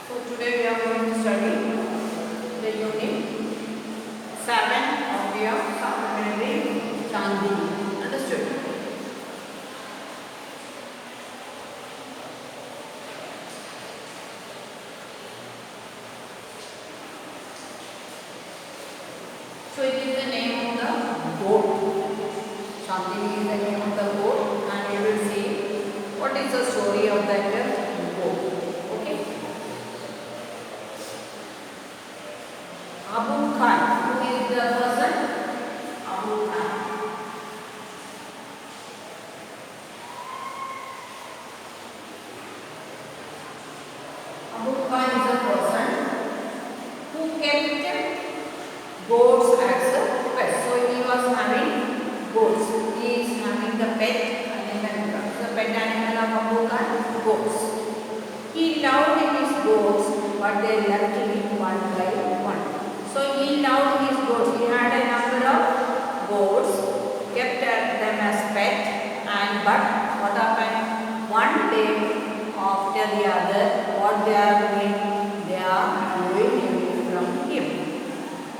So today we are going to study the unit 7 of your supplementary Chandni. Understood? So it is the name of the goat. Chandni is the name of the goat, and we will see what is the story of that goat. Okay. Abu Khan. Who is the person? Abu Khan. Abu Khan is a person who kept goats as a pet. So he was having goats. He is having the pet animal. The pet animal of Abu Khan, goats. He loved his goats, but they left him one by one. So he loved his goats. He had a number of goats, kept them as pet, and but what happened? One day after the other, what they are doing? They are moving away from him.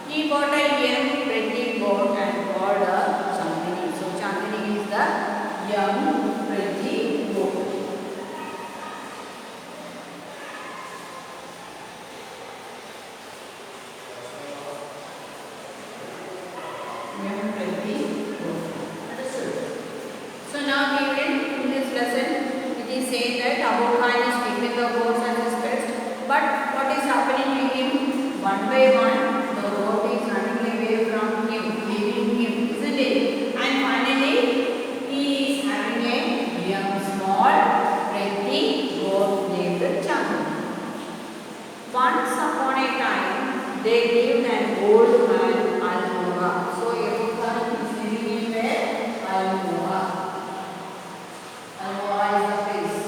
He bought a young pretty goat and called her Chandni. So Chandni is the young pretty goat. Young pretty goat. Understood? So now we will in this lesson it is saying that Abu Khan is keeping the goats as his pets. But what is happening to him? One by one, the goat is running away from him, leaving him, isn't it? And finally, he is having a young, small, pretty goat named Chandni. Once upon a time, there lived an old man, Al-Mura. So, Abu Khan is living in where? Al-Mura. Al-Mura is the place.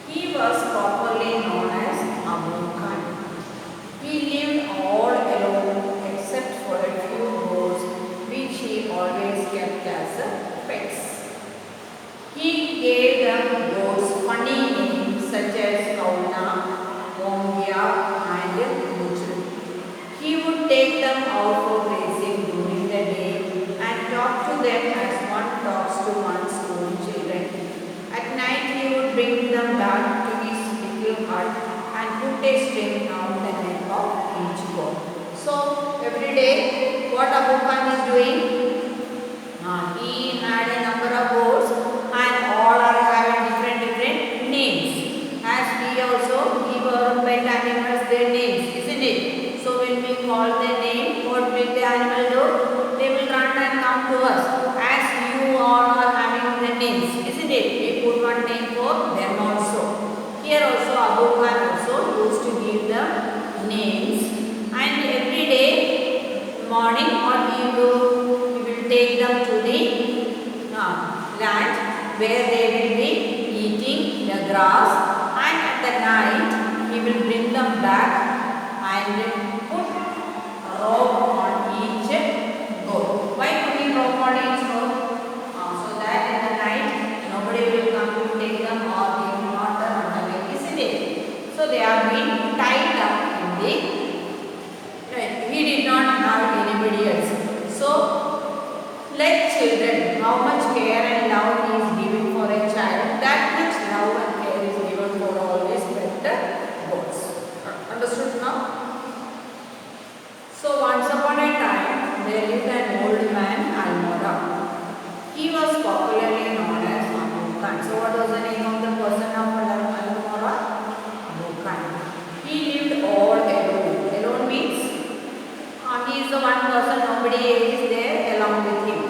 He was properly known as Abu Khan. He lived all alone except for a few goats which he always kept as pets. He gave them goats funny names such as Kauna, Mongia and Mujru. He would take them out for grazing during the day and talk to them as one talks to one's own children. At night he would bring them back to his little hut and put a string around the neck of each goat. So every day what Abu Khan is doing? He had a number of goats and all are having different names. As we also give our pet animals their names, isn't it? So when we call their name, what will the animal do? They will run and come to us. As you all are having the names, isn't it? We put one name for them also. Here also Abu Khan also used to give them names, and every day morning or he will take them to the land where they will be eating the grass, and at the night he will bring them back and put a rope on each goat. Why putting rope on each goat? So that in the night nobody will come to take them or give water on the way, isn't it? So they are being tied up in the he did not have anybody else. So like children, how much care and love he is giving for a child, that much love and care is given for always pet goats. Understood now? So once upon a time, there lived an old man, Al-Mura. He was popularly known as Abu Khan. So what was the name of the person of Al-Mura? Abu Khan. He lived all alone. Alone means he is the one person, nobody is there along with him,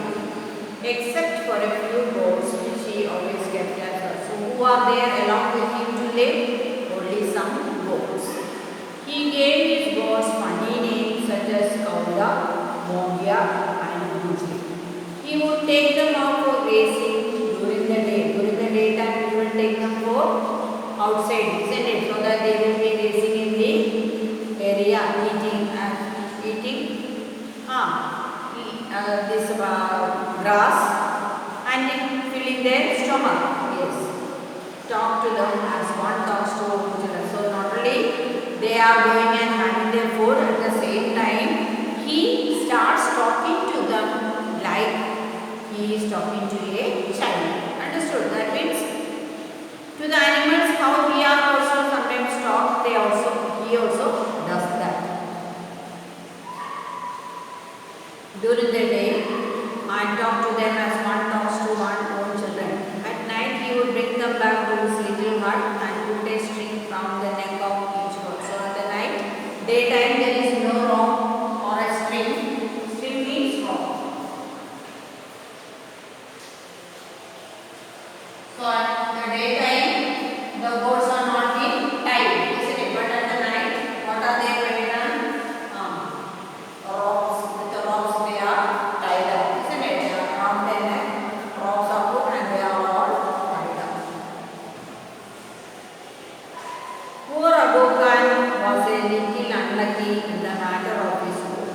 except for a few goats which he always kept as well. So who are there along with him to live? Only some goats. He gave his goats funny names such as Kaula, Mongia and Mujru. He would take them out for grazing during the day. During the daytime he will take them for outside, isn't it? So that they will be grazing in the area, eating this grass and filling their stomach. Yes. Talk to them as one talks to children. So not only they are going and having their food. At the same time, he starts talking to them like he is talking to a child. Understood? That means to the animals how we are also sometimes talk, he also does that. During the day, I talk to them as one talks to one own children. At night, he would bring them back to his little hut and put a string from the neck of each one. So at the night, daytime there is no rope or a string. String means rope. So at the daytime, the goats are not being tied, isn't it? But at the night, what are they going on? Ropes. With the ropes they are tied up, isn't it? They are around their neck. Ropes are put and they are all tied up. Poor Abu Khan was a little unlucky in the matter of his food.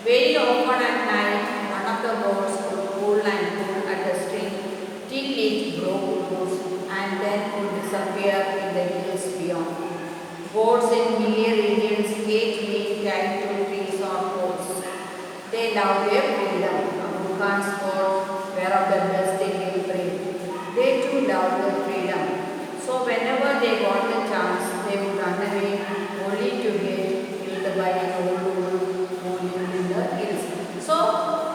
Very often at night, one of the goats would pull and pull at the string till it broke loose and then would disappear in the hills beyond. Goats in hilly regions hate being tied to trees or poles. They love their freedom. Abu Khan's goats were of the best in hill breed. They too loved their freedom. So whenever they got the chance, they would run away only to get killed by an old wolf who lived in the hills. So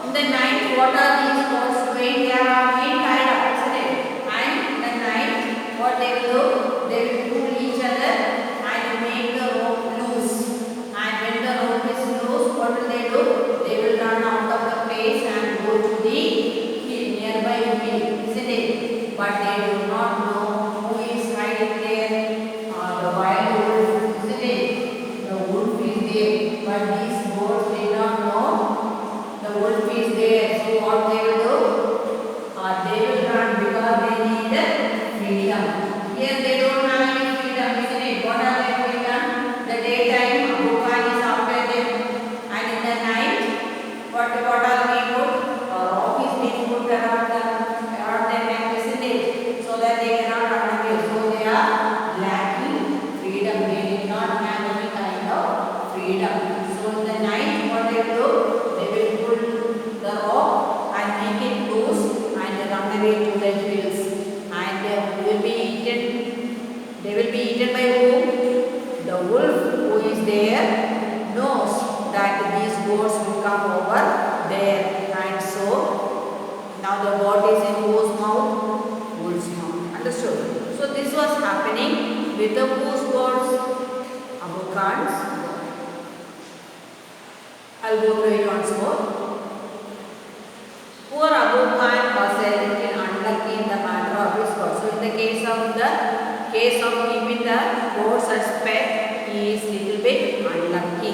in the night, what are these goats doing? They are being tied up, isn't it? And in the night, what they will do? They will pull each other and make the rope loose. And when the rope is loose, what will they do? They will run out of the place and go to the nearby hill, isn't it? But they do not know who is hiding there. The wild wolf, isn't it? The wolf is there. But these goats did not know the wolf is there. So what they will do? They will run because they need freedom. Here they don't have any freedom, isn't it? What are they doing? The daytime, Abu Khan is after them. And in the night, what are they put? Rope is being put around their neck, isn't it? So that they cannot run away. So they are lacking freedom. They did not have any kind of freedom. So in the night, what they will do? They will pull the rope and make it loose and run away to the hills. And they will be eaten. They will be eaten by whom? The wolf who is there knows that these goats will come over there. And so now the goat is in whose mouth? Wolf's mouth. Understood? So this was happening with the whose goats? Abu Khan's. I'll go through it once more. Poor Abu Khan was a little unlucky in the matter of his goats. So in the case of keeping the goats as pet, he is little bit unlucky.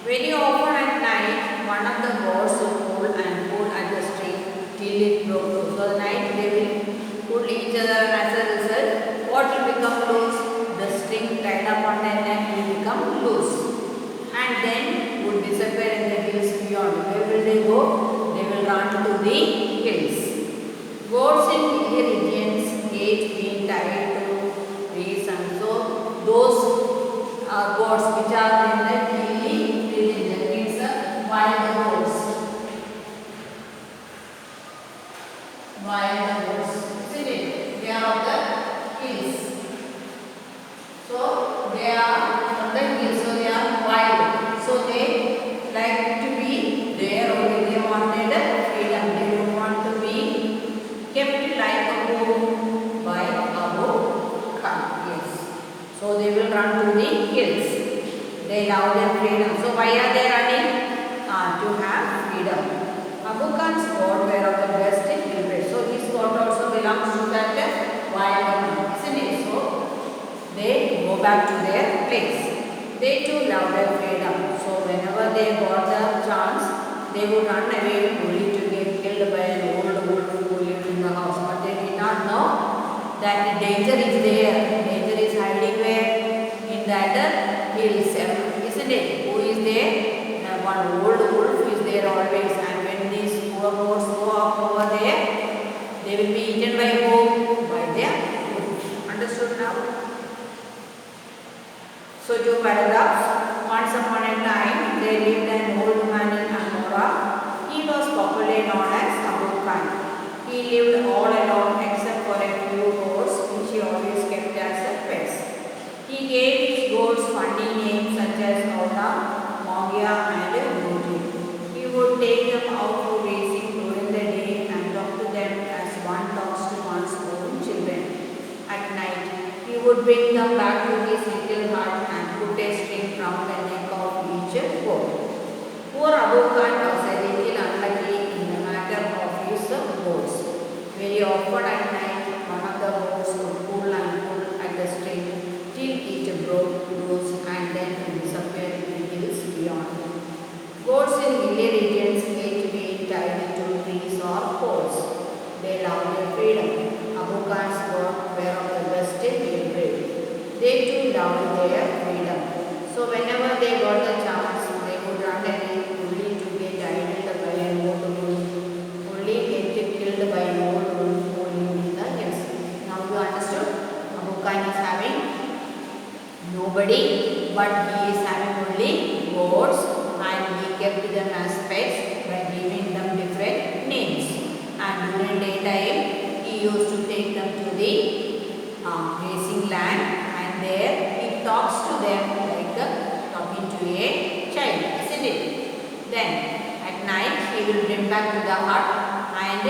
Very often at night, one of the goats will pull and pull at the string till it broke loose. So at night they will pull each other, and as a result, what will become loose? The string tied up on their neck will become loose. And then would disappear in the hills beyond. Where will they go? They will run to the hills. Goats in hilly regions hate being tied to trees, and so those goats which are in the hilly region, that means wild goats. Wild goats, isn't it? They are of the hills. So they are from the hills, so they are wild. So they like to be there only. They wanted freedom. They don't want to be kept like a boat by Abu Khan. Yes. So they will run to the hills. They love their freedom. So why are they running? To have freedom. Abu Khan's goat were of the best in breed. So his goat also belongs to that wild animal, isn't it? So they go back to their place. They too love their freedom. So whenever they got the chance, they would run away only to get killed by an old wolf who lived in the house. But they did not know that the danger is there. Danger is hiding where? In that hills, isn't it? Who is there? One old wolf is there always. And when these poor goats go up over there, they will be eaten by whom? By their wolf. Understood now? So, two paragraphs. Once upon a time, there lived an old man in Amora. He was popularly known as Abu Khan. He lived all alone except for a few goats which he always kept as a pets. He gave his goats funny names such as Ola, Mongia and Booty. He would take them out for racing during the day and talk to them as one talks to one's own children. At night, he would bring them back to his little hut and put a string round the neck of each goat. Poor Abu Khan was a little unlucky in the matter of his goats. Very often at night, one of the goats would pull and pull at the string till it broke loose and then disappeared in the hills beyond. Goats in hilly regions hate being tied to trees or poles. They love their freedom. Abu Khan's goats were of the best breed. They too loved their freedom. So whenever they got the chance, they would run away only to get idled by an old wolf, only get killed by an old wolf who lived in the hills. Now you understood? Abu Khan is having nobody, but he is having only goats and he kept them as pets by giving them different names. And during daytime, he used to take them to the grazing land, and there he talks to them like talking to a child, isn't it? Then at night he will bring back to the hut and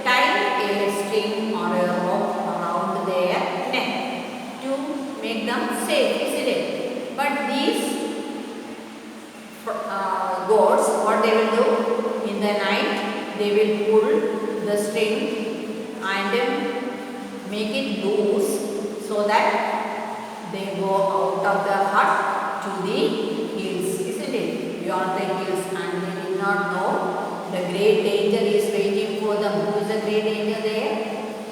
tie a string or a rope around their neck to make them safe, isn't it? But these goats, what they will do in the night, they will pull the string and make it loose so that they go out of the hut to the hills, isn't it? Beyond the hills, and they did not know the great danger is waiting for them. Who is the great danger there?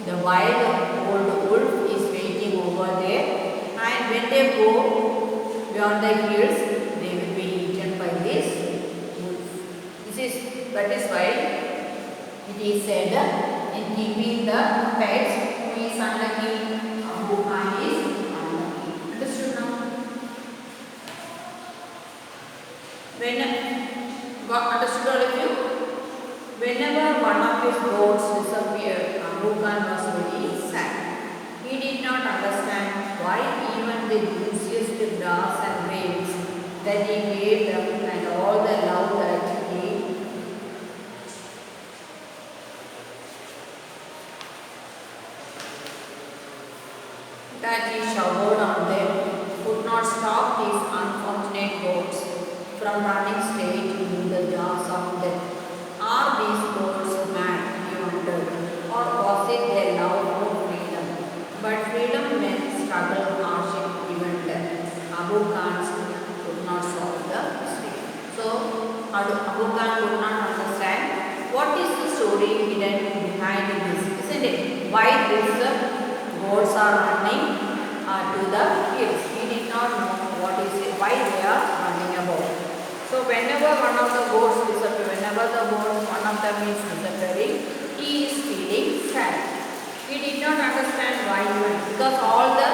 The wild old wolf is waiting over there, and when they go beyond the hills, they will be eaten by this wolf. That is why it is said in keeping the pets, who is unlucky, Abu Khan is unlucky. Understood now? Understood all of you? Whenever one of his goats disappeared, Abu Khan was very sad. He did not understand why even the juiciest grass and grains that he gave them and all the love that he showered on them could not stop these unfortunate goats from running straight into the jaws of death. Are these goats mad, he wondered, or was it their love for freedom? But freedom meant struggle, hardship, even death. Abu Khan could not solve the mystery. So, Abu Khan could not understand what is the story hidden behind this, isn't it? Why this goats are running to the hills. He did not know what is it, why they are running about. So whenever one of the goats disappears, whenever one of them is disappearing, he is feeling sad. He did not understand why, because all the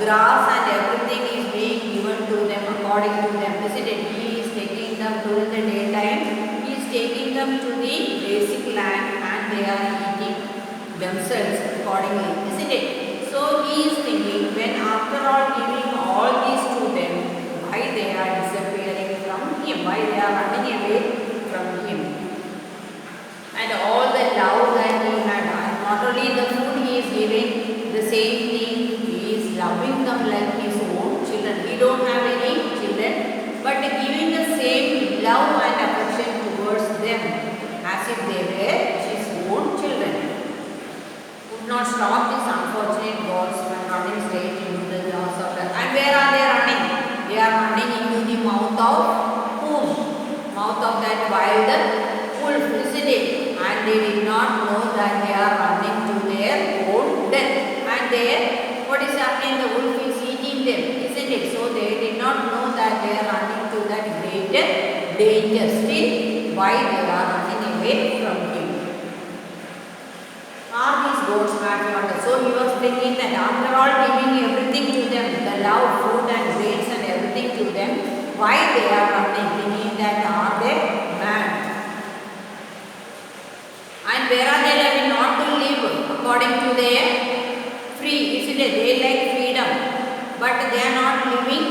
grass and everything is being given to them according to them, isn't it? He is taking them during the daytime. He is taking them to the basic land and they are eating themselves accordingly, isn't it? So he is thinking, when after all giving all these to them, why they are disappearing from him, why they are running away from him. And all the love that he had, and not only the food he is giving, the same thing, he is loving them like his own children. He don't have any children, but giving the same love and affection towards them as if they were his own children. Not stop these unfortunate goats from running straight into the jaws of death. And where are they running? They are running into the mouth of whom? Mouth of that wild wolf, isn't it? And they did not know that they are running to their own death. And there, what is happening? The wolf is eating them, isn't it? So they did not know that they are running to that great danger. Still, why they are running away from him? Are these goats mad? So he was thinking that after all giving everything to them, the love, food and grains and everything, why they are running, thinking that are they mad? And where are they living? Not to live according to their free, isn't it? They like freedom, but they are not living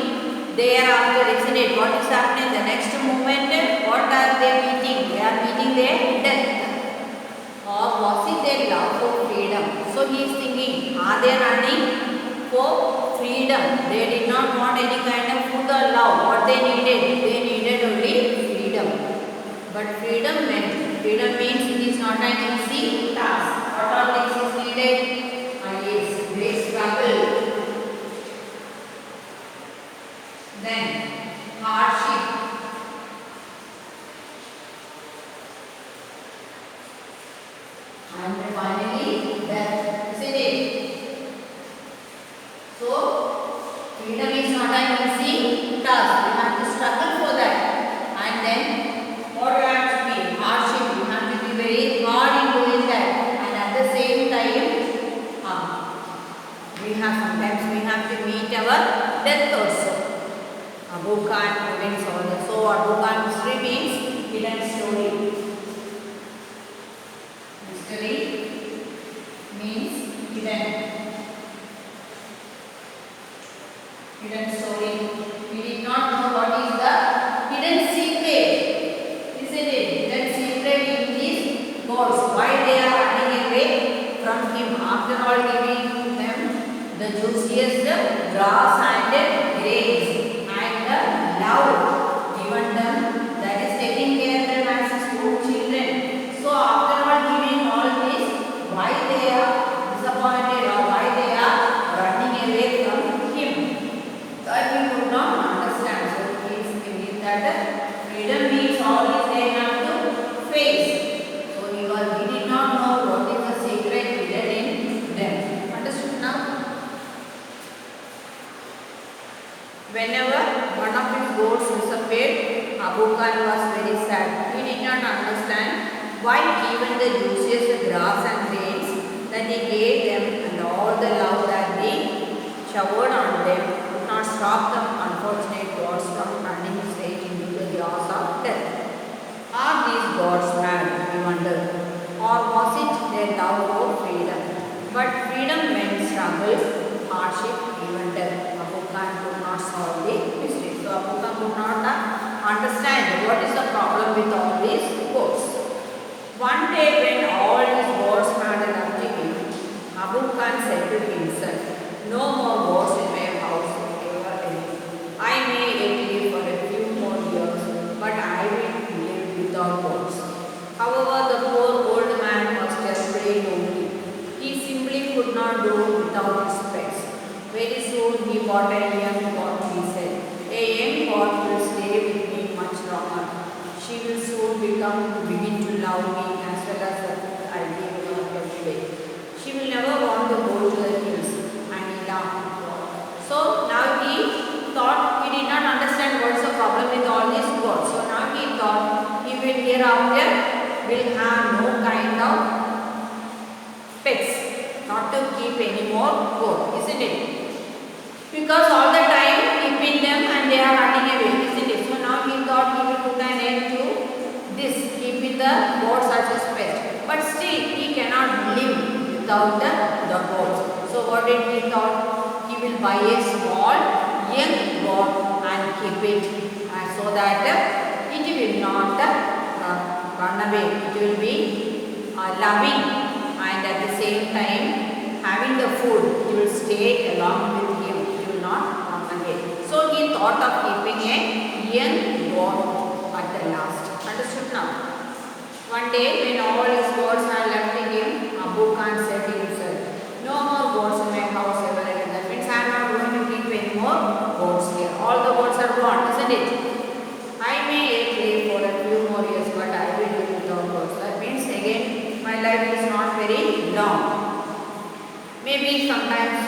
thereafter, isn't it? What is happening? The next moment, what are they meeting? They are meeting their death. Or was it their love for freedom? So he is thinking, are they running for freedom? They did not want any kind of food or love. What they needed only freedom. But freedom means it is not an easy task. What all things is needed? Yes, great struggle. Then hardship. And finally death, isn't it? So freedom is not an easy task. We have to struggle for that. And then what have to be? Hardship. We have to be very hard in doing that. And at the same time, sometimes we have to meet our death also. Abu Khan means all that. So Abu Khan mystery means hidden story. Mystery means hidden story. We did not know what is the hidden secret, isn't it? Hidden secret in these gods. Why they are running away from him? After all, giving them the juiciest grass and grains and the love given them, that is taking care of them as his own children. So after all giving all this, why they are disappointed or why they are running away from him? That we could not understand. So he is thinking that freedom means all this they have to face. So he did not know what is the secret hidden in them. Understood now? Whenever one of his goats disappeared, Abu Khan was very sad. He did not understand why even the juiciest grass and grains that he gave them and all the love that he showered on them could not stop the unfortunate gods from running straight into the jaws of death. Are these gods mad, we wonder? Or was it their love for freedom? But freedom meant struggle, hardship, even death. Abu Khan could not solve the mystery. So Abu Khan could not understand what is the problem with all these gods. One day when all his gods had left him, Abu Khan said to himself, no more gods in my house ever again. I may yet live for a few more years, but I will live without gods. However, the poor old man was terribly lonely. He simply could not do without his pets. Very soon he bought a young goat, he said. A young goat will stay with me much longer. She will soon begin to love me as well as the food I give her every day. She will never want to go to the hills. And he laughed. So now he thought, he did not understand what's the problem with all these goats. So now he thought he will hereafter will have no kind of pets, not to keep any more goat, isn't it? Because all the time keeping them and they are running away, isn't it? So now he thought he will put an end to this, keeping the goats as his pet. But still he cannot live without the goats. So what did he thought? He will buy a small young goat and keep it so that it will not run away. It will be loving and at the same time having the food. It will stay along with him. It will not run away. So he thought of keeping a young goat at the last. Understood now? One day when all his goats are left him, Abu Khan said to himself, no more goats in my house ever again. That means I am not going to keep any more goats here. All the goats are gone, isn't it? I may yet live for a few more years, but I will live without goats. That means again my life is not very long. Maybe sometimes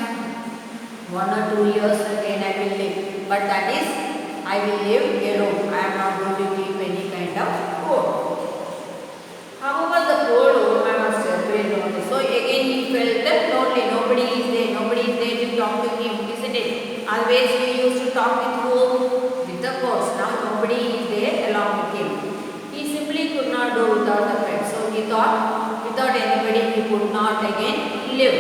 1 or 2 years again I will live. But that is, I will live alone. I am not going to keep any kind of goat. However, the poor old man was very lonely. So again he felt lonely. Nobody is there to talk to him, isn't it? Always he used to talk with whom? With the goats. without the pet. So he thought without anybody he could not again live.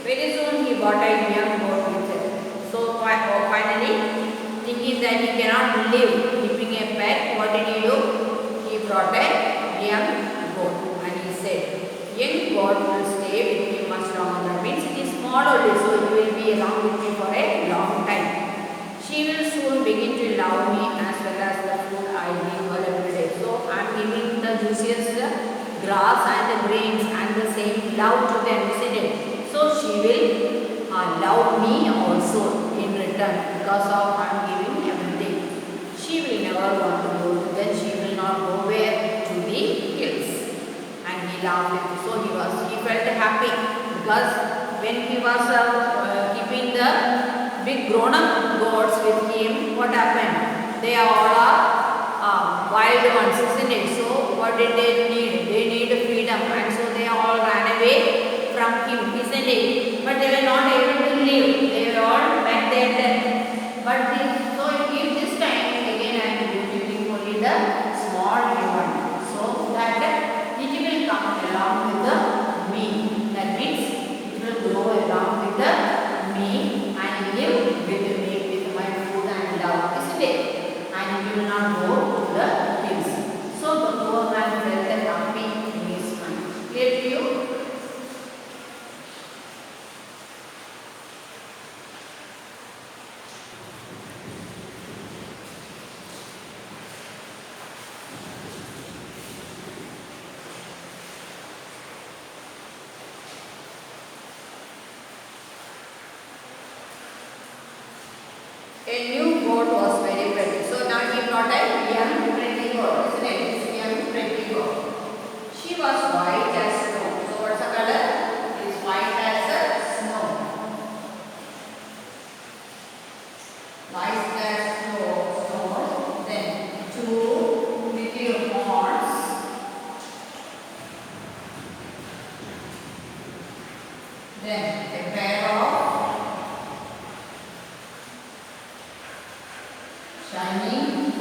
Very soon he bought a young goat with him. So finally, thinking that he cannot live keeping a pet, what did he do? He brought a young goat and he said, young goat will stay with me much longer. That means it is small only, so it will be along with me for a long time. She will soon begin to love me as well as the food I give her every day. So I am giving the juiciest grass and the grains and the same love to them, isn't it? So she will love me also in return because of I am giving everything. She will never want to go, then she will not go where? To the hills. And he laughed. So he felt happy because when he was keeping the big grown-up goats with him, what happened? They all are wild ones, isn't it? So what did they need? They need freedom, and so they all ran away from him, isn't it? But they were not able to live. They were all met their death. But so if this time again I am giving only the small human, so that it will come along with the me. That means it will grow along with the me and live with me, with my food and love, isn't it? And it will not go to the hills. So the poor man felt happy in his mind. Clear to you? A new goat was very pretty. So now he brought a young pretty goat, isn't it? This young pretty goat. She was white as snow. So what's the color? It is white as snow. White as snow. Then two little horns. Then a pair of shining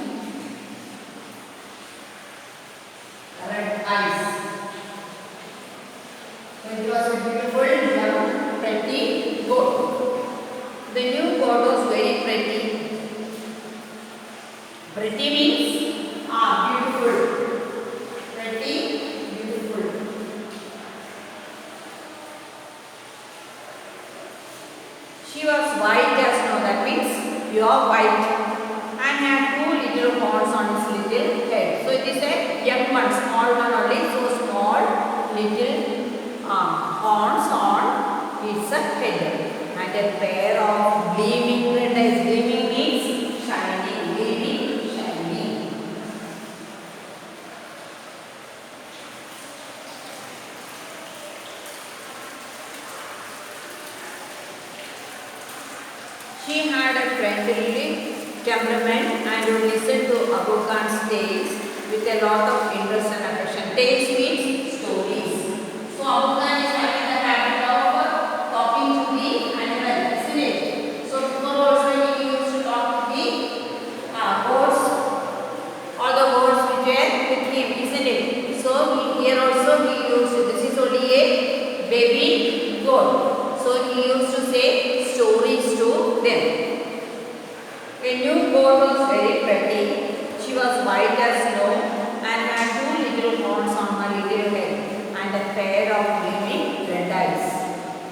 red eyes. So it was a beautiful young pretty goat. The new goat was very pretty. Pretty means beautiful. Pretty, beautiful. She was white as snow. That means pure white. And had two little horns on its little head. So it is a young one, small one only. So small little horns on its head. And a pair of gleaming red eyes. Gleaming means shining, gleaming, shining. She had a friendly temperament and would listen to Abu Khan's tales with a lot of interest and affection. Tales means stories. So Abu Khan is having the habit of talking to the animal, isn't it? So before also he used to talk to the goats, all the goats which were with him, isn't it? So here also he used to, this is only a baby goat. So he used to say stories to them. A new goat was very pretty. She was white as snow and had two little horns on her little head and a pair of gleaming red eyes.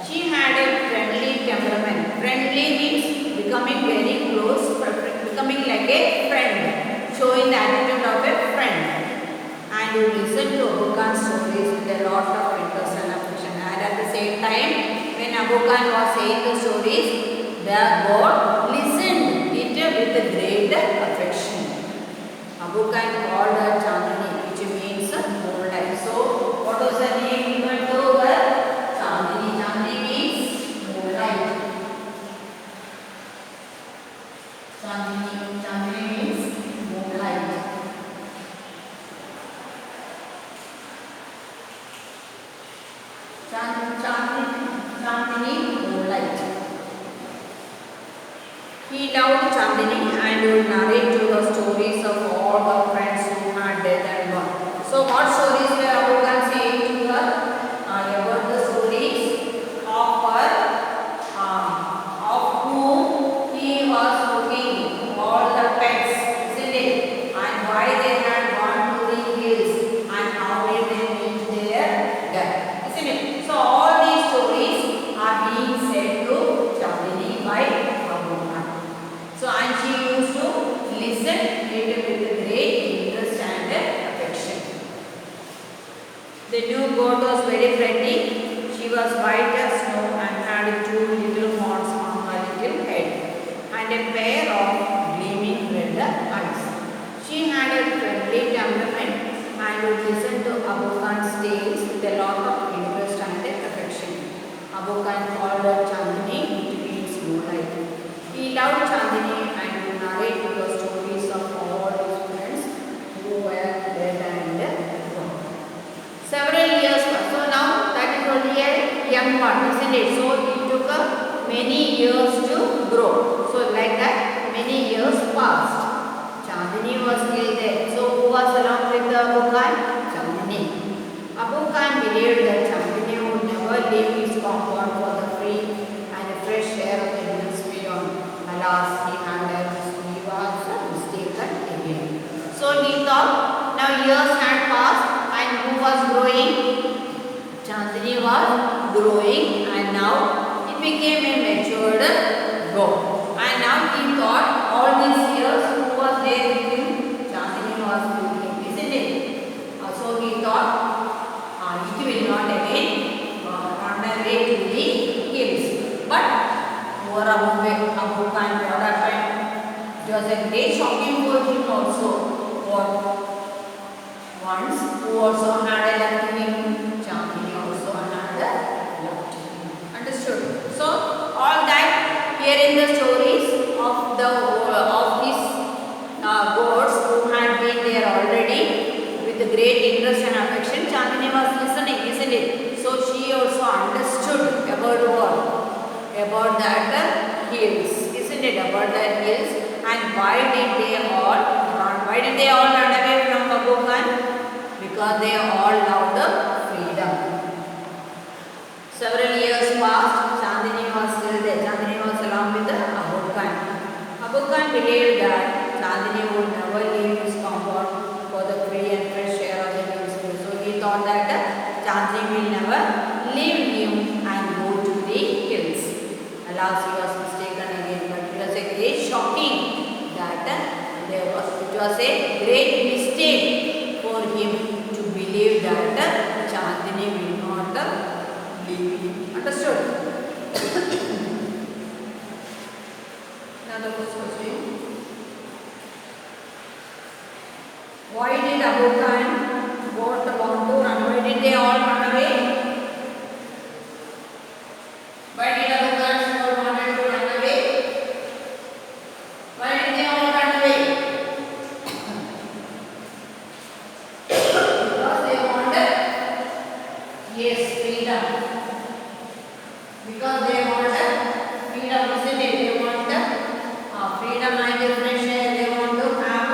She had a friendly temperament. Friendly means becoming very close, becoming like a friend, showing the attitude of a friend. And you listen to Abu Khan's stories with a lot of interest and affection. And at the same time, when Abu Khan was saying the stories, the goat listened with great affection. Abu Khan called her Chandani, which means moonlight. So, what was the name given to her? Chandani. Chandani means moonlight. Chandani means moonlight. Chandani, moonlight. He loved Chandani and would narrate to her stories of all her friends who had dead and gone. So what stories were Abu Khan saying to her? About the stories of her, of whom he was looking all the pets, isn't it? And why they had gone to the hills and how did they meet their death, isn't it? So all these stories are being said to Chandini by Abu Khan. So and she used to listen it with great interest and affection. The new goat was very friendly. She was white as snow and had two little horns on her little head and a pair of gleaming red eyes. She had a friendly temperament and would listen to Abu Khan's tales with a lot of interest and affection. Abu Khan called her Chandini, which means moonlight. He loved Chandini and would narrate to her stories of all his friends who were dead and gone. Several years passed. So now that is only a young one, isn't it? So it took many years to grow. So like that, many years passed. Chandini was still there. So who was along with Abu Khan? Chandini. Abu Khan believed that Chandini would never leave his compound for the free and fresh air of the hills beyond. Alas, he was mistaken again. So he thought, now years had passed and who was growing? Chandini was growing and now it became a matured goat. And now he thought all these years who was there with him? Chandini was with him, isn't it? So he thought it will not again run away to the hills. But poor Abu Khan, what happened? It was a great shocking for him also. Once who also had a left wing, Chandini also had a left wing. Understood? So all that here in the stories of his gods who had been there already with great interest and affection, Chandini was listening, isn't it? So she also understood about what? About that hills, isn't it? About that hills and why did they all run? Why did they all run away from Abu Khan? Because they all loved freedom. Several years passed, Chandini was still there. Chandini was along with Abu Khan. Abu Khan believed that Chandini would never leave his compound for the free and fresh air of the hills. So he thought that Chandini will never leave him and go to the hills. Alas, he was mistaken again. But it was a great shocking that it was a great mistake for him to believe that Chandini will not leave him. Understood? Now the first question. Why did Abu Khan want to run? Why did they all run away? Why did Abu Khan all wanted to run away? Why did they all run away? Because they wanted, yes, freedom. Because they wanted freedom, isn't it? They want freedom and fresh air. They want to have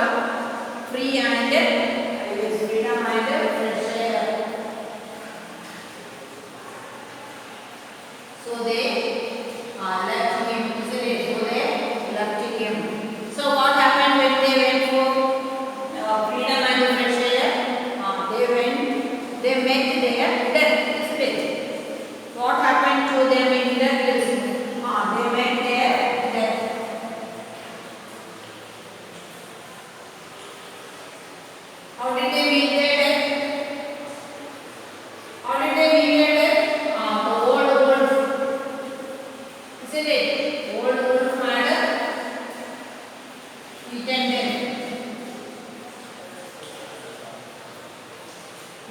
free and freedom and fresh air. So they left him, isn't it? So they left him. So what happened when they went for freedom and fresh air? They met their death, isn't it? What happened to them in death is they met their death. How did they meet their death? How did they meet their death? The old wolf, isn't it? Old wolf had eaten them.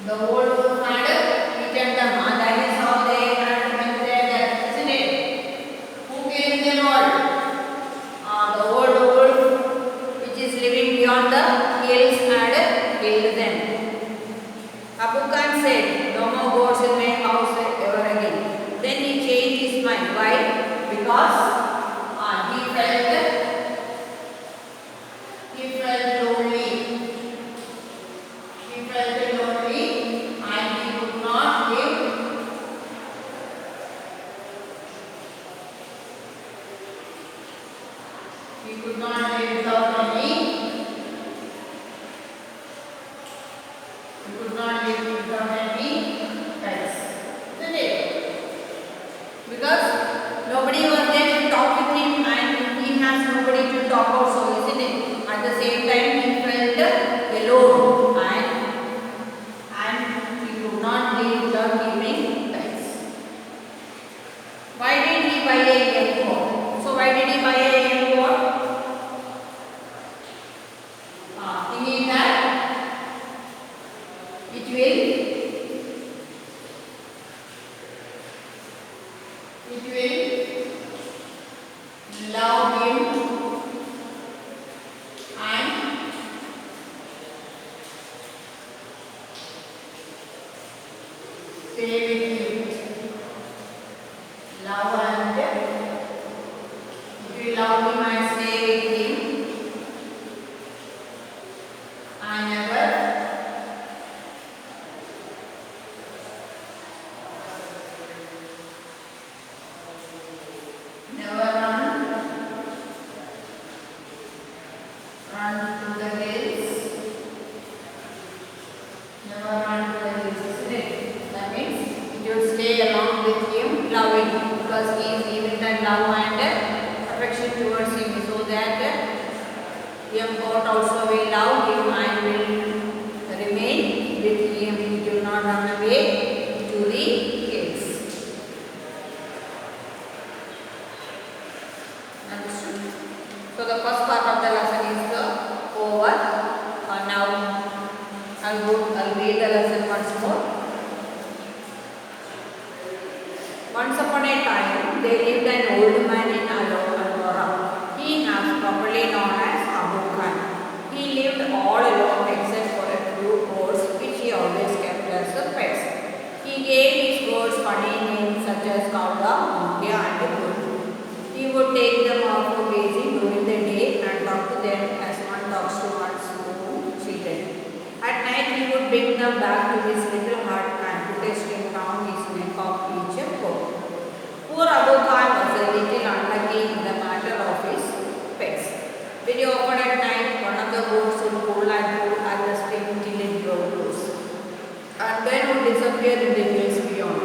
The old wolf had eaten them, and that is how they had met their death, isn't it? Who killed them all? The old wolf, which is living beyond the hills, had killed them. Abu Khan said, no more goats in my house ever again. Then he changed his mind. Why? Because he felt lonely. He felt lonely. We could not live without any. We could not live without any pets. Isn't it? Because nobody was there to talk with him and he has nobody to talk also, isn't it? At the same time he felt alone and he could not live without giving pets. Why did he buy a young goat? So why did he buy a young goat? Thinking that it will love him and stay with him. Love and it will love him and stay with him and never run to the hills. Never run to the hills, isn't it? That means it will stay along with him, loving, because he is giving that love and affection towards him, so that young goat also will love him and will remain with him. He will not run away to the hills. Understood? So the first part of the lesson is over. Now I'll read the lesson once more. Once upon a time, there lived an old man in Alora. He was properly known as Abu Khan. He lived all alone except for a few goats which he always kept as pets. He gave his goats funny names such as Kauda, Mundya and Guru. He would take them out for grazing during the day and talk to them as one talks to one's own children. At night he would bring them back to his little hut and put a string round his neck of each goat. Poor Abu Khan was a little unlucky in the matter of his pets. Very often at night, one of the goats would pull at the string till it broke loose, and then would disappear in the hills beyond.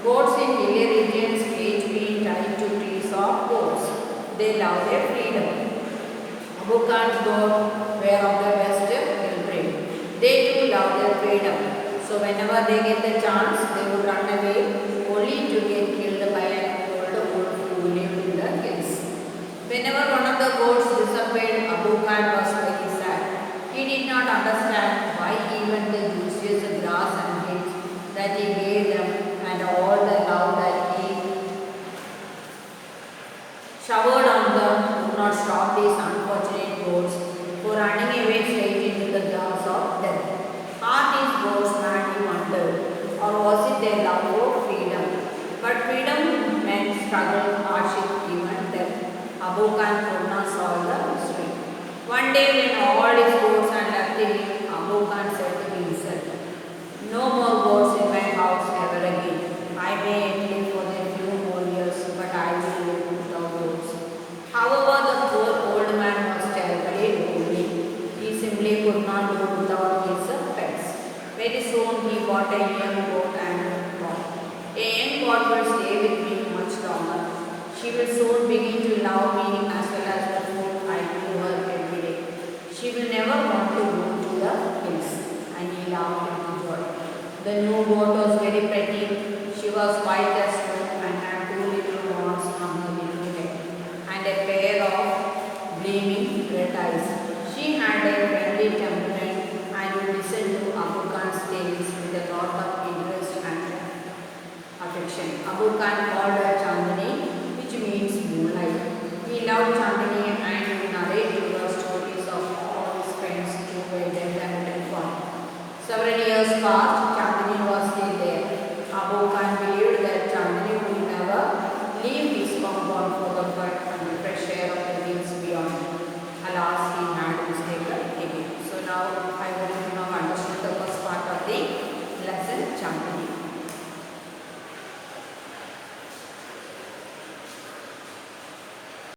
Goats in hilly regions hate being tied to trees or poles. They love their freedom. Abu Khan's goats were of the best hill breed. They too love their freedom. So whenever they get the chance, they would run away only to get killed by an old wolf who lived in the hills. Whenever one of the goats disappeared, Abu Khan was very sad. He did not understand why even the juiciest grass and hills that he gave them and all the love that he showered on them would not stop these unfortunate goats for running away straight into the jaws of death. Are these goats mad, he wondered, or was it their love for freedom? But freedom meant struggle, hardship, even death. Abu Khan could not solve the mystery. One day when all his goats had left him, Abu Khan said to himself, "No more goats in my house ever again. I may live for a few more years, but I will live without goats." However, the poor old man was terribly lonely. He simply could not do without his pets. Very soon he bought a young goat and thought, "A young goat will stay with me much longer. She will soon begin to love me as well as the food I give her every day. She will never want to go to the hills." And he laughed into joy. The new goat was very pretty. She was white as snow and had two little horns on her little head and a pair of gleaming red eyes. She had a friendly temperament and would listen to Abu Khan's tales with a lot of interest and affection. Abu Khan called her